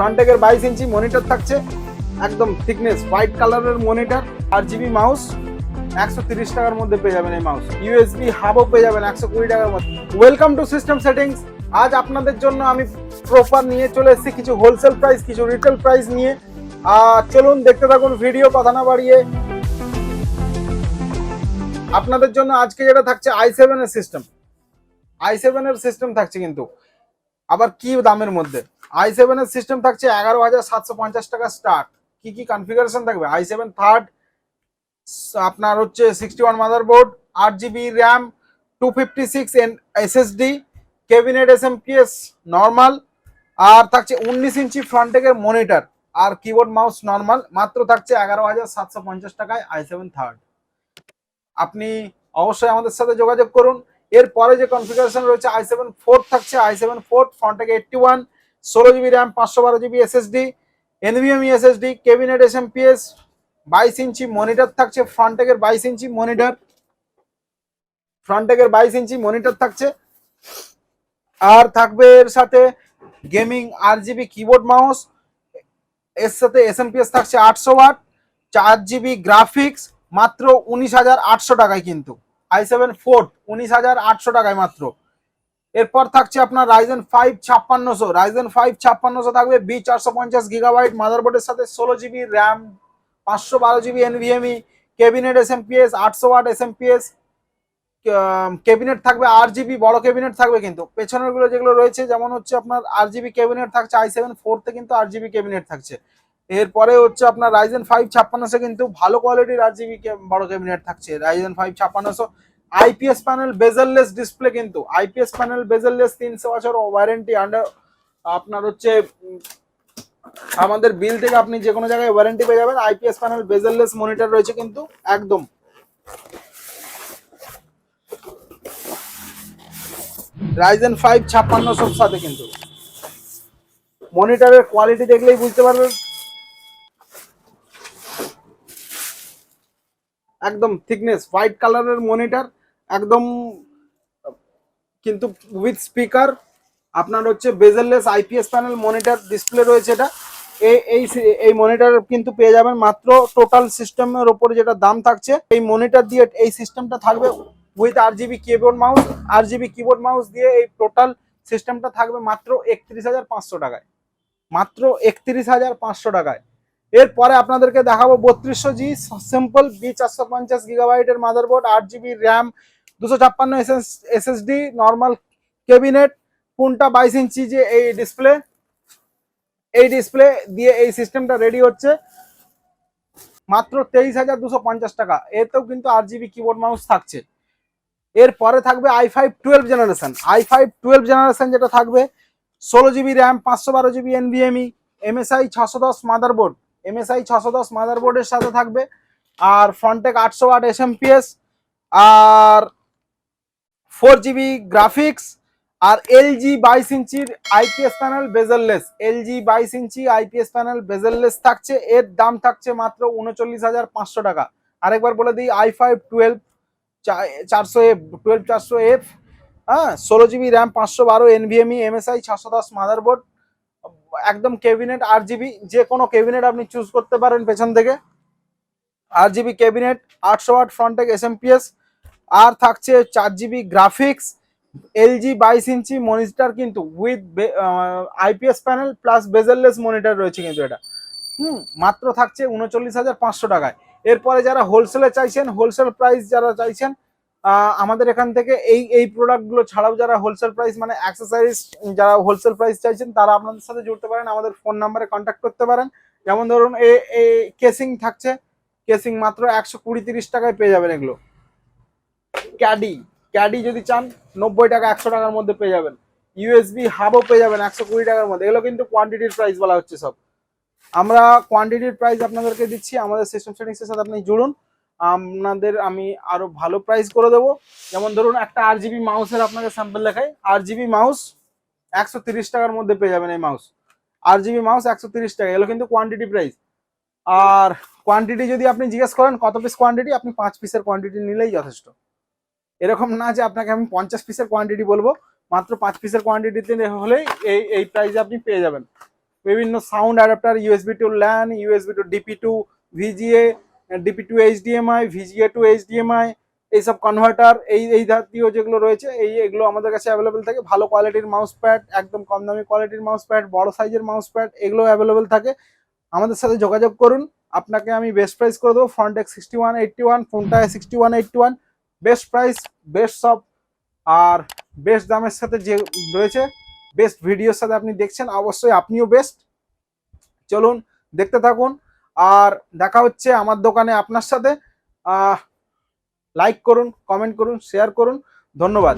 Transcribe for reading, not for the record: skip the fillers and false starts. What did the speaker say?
Front থেকে 22 inch monitor থাকছে, একদম থিকনেস হোয়াইট কালারের মনিটর। 8GB মাউস 130 টাকার মধ্যে পেয়ে যাবেন এই মাউস। ইউএসবি হাবও পেয়ে যাবেন 120 টাকার মধ্যে। Welcome to system settings. আজ আপনাদের জন্য আমি প্রপার নিয়ে চলে এসেছি কিছু হোলসেল প্রাইস, কিছু রিটেল প্রাইস নিয়ে। চলুন দেখতে থাকুন ভিডিও, কথা না বাড়িয়ে। আপনাদের জন্য আজকে যেটা থাকছে i7 এর সিস্টেম, i7 এর সিস্টেম থাকছে, কিন্তু আবার কি দামের মধ্যে। i7 এর সিস্টেম থাকছে 11,750 টাকা স্টার্ট। কি কি কনফিগারেশন থাকবে? i7 থার্ড, আপনার হচ্ছে 61 motherboard, 8GB RAM, 256 SSD, cabinet SMPS normal, আর থাকছে 19 ইঞ্চি ফ্রন্ট থেকে মনিটর, আর কিবোর্ড মাউস নর্মাল। মাত্র থাকছে 11,750 টাকায় i7 থার্ড। আপনি অবশ্যই আমাদের সাথে যোগাযোগ করুন। এরপরে যে কনফিগারেশন রয়েছে i7 ফোর্থ থাকছে, i7 ফোর্থ ফ্রন্ট থেকে 81, 16GB RAM, 512GB SSD, NVMe SSD, cabinet SMPS, 22 inch monitor থাকছে, ফ্রন্ট থেকে 22 ইঞ্চি মনিটর, ফ্রন্ট থেকে 22 ইঞ্চি মনিটর থাকছে। আর থাকবে এর সাথে গেমিং RGB কিবোর্ড মাউস, এর সাথে SMPS থাকছে 800 ওয়াট, 4GB গ্রাফিক্স, মাত্র 19,800 টাকায়। কিন্তু i7 ফোর্থ 19,800 টাকায় মাত্র। এরপর থাকছে আপনার Ryzen 5 5600, Ryzen 5 5600 থাকবে, B450GB মাদারবোর্ডের সাথে, 16GB RAM, 512GB NVMe, cabinet SMPS, 800 watt SMPS, cabinet থাকবে 8GB বড় ক্যাবিনেট থাকবে। কিন্তু পেছনের গুলো যেগুলো রয়েছে, যেমন হচ্ছে আপনার 8GB ক্যাবিনেট থাকছে i7 ফোর্থে, কিন্তু 8GB ক্যাবিনেট থাকছে। এরপরে হচ্ছে আপনার Ryzen 5 5600, কিন্তু ভালো কোয়ালিটির 8GB বড় ক্যাবিনেট থাকছে Ryzen 5 5600। IPS panel bezel-less display, কিন্তু IPS প্যানেল বেজেললেস, 300 বছর ওয়ারেন্টি। আন্ডার আপনার হচ্ছে আমাদের বিল থেকে আপনি যে কোনো জায়গায় ওয়ারেন্টি পেয়ে যাবেন। IPS প্যানেল বেজেললেস মনিটর রয়েছে, কিন্তু একদম Ryzen 5 5600 সাথে। কিন্তু মনিটরের কোয়ালিটি দেখলেই বুঝতে পারবেন, একদম থিকনেস হোয়াইট কালারের মনিটর, একদম কিন্তু উইথ স্পিকার। আপনার হচ্ছে bezel-less IPS panel monitor display রয়েছে এটা। এই মনিটর কিন্তু পেয়ে যাবেন মাত্র, টোটাল সিস্টেমের ওপরে যেটা দাম থাকছে, এই মনিটর দিয়ে এই সিস্টেমটা থাকবে with RGB keyboard mouse, RGB keyboard mouse দিয়ে এই টোটাল সিস্টেমটা থাকবে মাত্র 31,500 টাকায়, মাত্র 31,500 টাকায়। এরপরে আপনাদেরকে দেখাবো 3200G সিম্পল B450GB এর motherboard, 8GB RAM, 256 SSD, normal cabinet, কোনটা 22 ইঞ্চি যে এই ডিসপ্লে, এই ডিসপ্লে দিয়ে এই সিস্টেমটা রেডি হচ্ছে মাত্র 23,250 টাকা। এতেও কিন্তু 8GB কিবোর্ড মাউস থাকছে। এরপরে থাকবে i5 12 জেনারেশন, i5 12 জেনারেশন যেটা থাকবে, 16GB RAM, 512GB NVMe, MSI 610 motherboard, MSI 610 মাদারবোর্ডের সাথে থাকবে, আর ফ্রন্টেক 800 ওয়াট SMPS, আর 4GB গ্রাফিক্স, আর LG 22 ইঞ্চির IPS প্যানেল বেজেললেস, LG 22 ইঞ্চি IPS প্যানেল বেজেললেস থাকছে। এর দাম থাকছে মাত্র 39,500 টাকা। আরেকবার বলে দিই, i5 12 400F, 12 400F, হ্যাঁ, 16GB RAM, 512 NVMe, MSI 610 motherboard, একদম ক্যাবিনেট 8GB, যে কোনো ক্যাবিনেট আপনি চুজ করতে পারেন পেছন থেকে। 8GB cabinet, 800 watt Frontech SMPS, আর থাকছে 4GB graphics, LG 22 inch monitor, কিন্তু with IPS panel plus bezel-less monitor রয়েছে কিন্তু এটা। মাত্র থাকছে 39,500 টাকায়। এরপরে যারা হোলসেলে চাইছেন, হোলসেল প্রাইস যারা চাইছেন, আমাদের এখান থেকে এই প্রোডাক্টগুলো ছাড়াও যারা হোলসেল প্রাইস মানে অ্যাক্সেসরিজ যারা হোলসেল প্রাইস চাইছেন, তারা আপনাদের সাথে জুড়তে পারেন, আমাদের ফোন নাম্বারে কন্ট্যাক্ট করতে পারেন। যেমন ধরুন এই কেসিং থাকছে, কেসিং মাত্র 120-30 টাকায় পেয়ে যাবেন এগুলো। ক্যাডি যদি চান 90 টাকা 100 টাকার মধ্যে পেয়ে যাবেন। ইউএসবি হাবও পেয়ে যাবেন 120 টাকার মধ্যে। এগুলো কিন্তু কোয়ান্টিটির প্রাইস বলা হচ্ছে সব, আমরা কোয়ান্টিটির প্রাইস আপনাদেরকে দিচ্ছি। আমাদের সিস্টেম সেটিংসের সাথে আপনি জুড়ুন, আপনাদের আমি আরো ভালো প্রাইস করে দেবো। যেমন ধরুন একটা 8GB মাউসের আপনাকে স্যাম্পল দেখাই। 8GB মাউস 130 টাকার মধ্যে পেয়ে যাবেন এই মাউস। 8GB মাউস 130 টাকা, এগুলো কিন্তু কোয়ান্টিটি প্রাইস। আর কোয়ান্টিটি যদি আপনি জিজ্ঞেস করেন কত পিস কোয়ান্টিটি, আপনি 5 পিসের কোয়ান্টিটি নিলেই যথেষ্ট। এরকম না যে আপনাকে আমি 50 পিসের কোয়ান্টিটি বলবো, মাত্র 5 পিসের কোয়ান্টিটিতে হলেই এই প্রাইসে আপনি পেয়ে যাবেন। বিভিন্ন sound adapter, USB to LAN, USB to DP to VGA, DP to HDMI, VGA to HDMI, এইসব কনভার্টার, এই জাতীয় যেগুলো রয়েছে এগুলো আমাদের কাছে অ্যাভেলেবেল থাকে। ভালো কোয়ালিটির মাউস প্যাড, একদম কম দামি কোয়ালিটির মাউস প্যাড, বড় সাইজের মাউস প্যাড, এগুলো অ্যাভেলেবেল থাকে। আমাদের সাথে যোগাযোগ করুন, আপনাকে আমি বেস্ট প্রাইস করে দেবো। ফ্রন্টেক 6181, ফোনটায় 6181, বেস্ট প্রাইস, বেস্ট সব, আর বেস্ট দামের সাথে যে রয়েছে, বেস্ট ভিডিওর সাথে আপনি দেখছেন, অবশ্যই আপনিও বেস্ট। চলুন দেখতে থাকুন, আর দেখা হচ্ছে আমার দোকানে আপনার সাথে। লাইক করুন, কমেন্ট করুন, শেয়ার করুন, ধন্যবাদ।